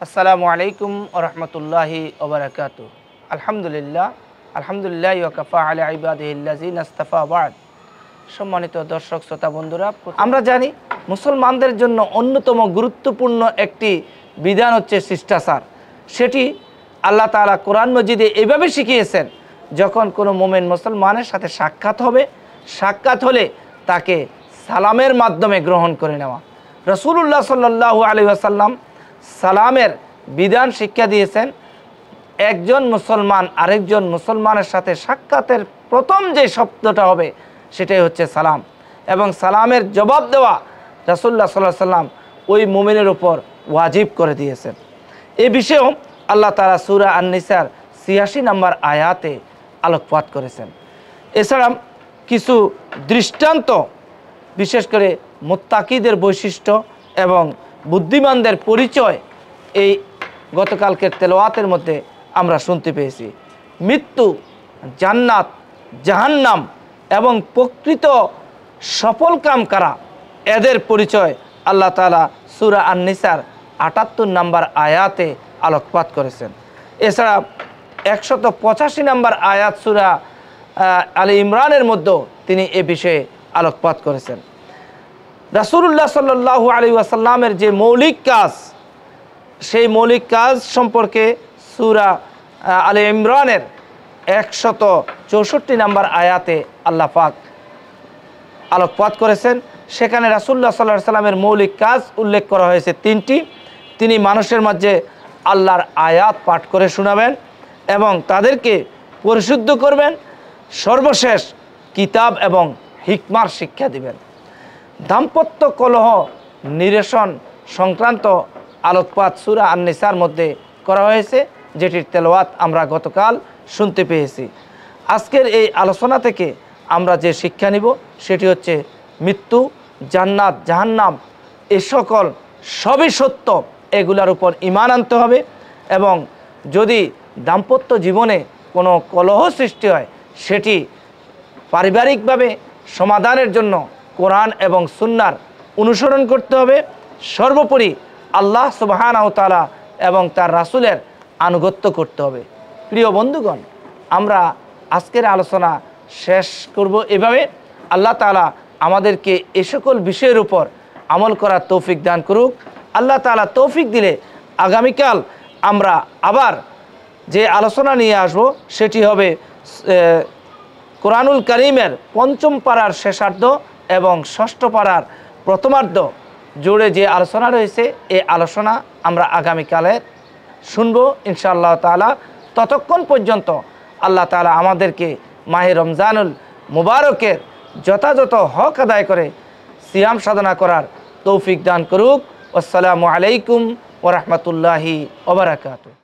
আসসালামু আলাইকুম ওয়া রাহমাতুল্লাহি ওয়া বারাকাতুহু। আলহামদুলিল্লাহ ওয়া কাফা আলা ইবাদিহিল্লাযিনা ইসতাফা বা'দ। সম্মানিত দর্শক শ্রোতা বন্ধুরা, আমরা জানি মুসলমানদের জন্য অন্যতম গুরুত্বপূর্ণ একটি বিধান হচ্ছে শিষ্টাচার। সেটি আল্লাহ তাআলা কোরআন মজিদে এভাবে শিখিয়েছেন, যখন কোনো মুমিন মুসলমানের সাথে সাক্ষাৎ হলে তাকে সালামের মাধ্যমে গ্রহণ করে নেওয়া। রাসূলুল্লাহ সাল্লাল্লাহু আলাইহি ওয়াসাল্লাম সালামের বিধান শিক্ষা দিয়েছেন। একজন মুসলমান আরেকজন মুসলমানের সাথে সাক্ষাতের প্রথম যে শব্দটা হবে সেটাই হচ্ছে সালাম, এবং সালামের জবাব দেওয়া রাসূলুল্লাহ সাল্লাল্লাহু আলাইহি ওয়াসাল্লাম ওই মুমিনের উপর ওয়াজিব করে দিয়েছেন। এই বিষয়েও আল্লাহ তাআলা সূরা আন-নিসার ৮৬ নম্বর আয়াতে আলোকপাত করেছেন। এছাড়া কিছু দৃষ্টান্ত, বিশেষ করে মুত্তাকিদের বৈশিষ্ট্য এবং বুদ্ধিমানদের পরিচয় এই গতকালকের তেলাওয়াতের মধ্যে আমরা শুনতে পেয়েছি। মৃত্যু, জান্নাত, জাহান্নাম এবং প্রকৃত সফল কাম কারা, এদের পরিচয় আল্লাহ তাআলা সূরা আন-নিসার ৭৮ নম্বর আয়াতে আলোকপাত করেছেন। এছাড়া ১৮৫ নম্বর আয়াত সূরা আলে ইমরানের মধ্যেও তিনি এ বিষয়ে আলোকপাত করেছেন। রাসূলুল্লাহ সাল্লাল্লাহু আলাইহি ওয়াসাল্লামের যে মৌলিক কাজ, সেই মৌলিক কাজ সম্পর্কে সূরা আলে ইমরানের ১৬৪ নম্বর আয়াতে আল্লাহ পাক আলোকপাত করেছেন। সেখানে রাসূলুল্লাহ সাল্লাল্লাহু আলাইহি ওয়াসাল্লামের মৌলিক কাজ উল্লেখ করা হয়েছে তিনটি। তিনি মানুষের মাঝে আল্লাহর আয়াত পাঠ করে শোনাবেন এবং তাদেরকে পরিশুদ্ধ করবেন। সর্বশেষ কিতাব এবং হিকমার শিক্ষা দিবেন। দাম্পত্য কলহ নিরসন সংক্রান্ত আলোকপাত সূরা আন-নিসার মধ্যে করা হয়েছে, যেটির তেলাওয়াত আমরা গতকাল শুনতে পেয়েছি। আজকের এই আলোচনা থেকে আমরা যে শিক্ষা নিব সেটি হচ্ছে মৃত্যু, জান্নাত, জাহান্নাম এ সকল সবই সত্য, এগুলার উপর ঈমান আনতে হবে। এবং যদি দাম্পত্য জীবনে কোনো কলহ সৃষ্টি হয়, সেটি পারিবারিকভাবে সমাধানের জন্য কোরআন এবং সুন্নাহর অনুসরণ করতে হবে। সর্বোপরি আল্লাহ সুবহানাহু ওয়া তাআলা এবং তার রাসূলের আনুগত্য করতে হবে। প্রিয় বন্ধুগণ, আমরা আজকের আলোচনা শেষ করব এভাবে। আল্লাহ তাআলা আমাদেরকে এ সকল বিষয়ের উপর আমল করার তৌফিক দান করুক। আল্লাহ তাআলা তৌফিক দিলে আগামীকাল আমরা আবার যে আলোচনা নিয়ে আসব সেটি হবে কোরআনুল কারীমের ৫ম পারার শেষার্ধ এবং ৬ষ্ঠ পারার প্রথমার্ধ জুড়ে যে আলোচনা রয়েছে, এই আলোচনা আমরা আগামীকালে শুনবো ইনশাআল্লাহ তাআলা। ততক্ষণ পর্যন্ত আল্লাহ তাআলা আমাদেরকে মাহে রমজানুল মুবারকের যথাযথ হক আদায় করে সিয়াম সাধনা করার তৌফিক দান করুক। আসসালামু আলাইকুম ওয়া রাহমাতুল্লাহি ওয়া বারাকাতুহু।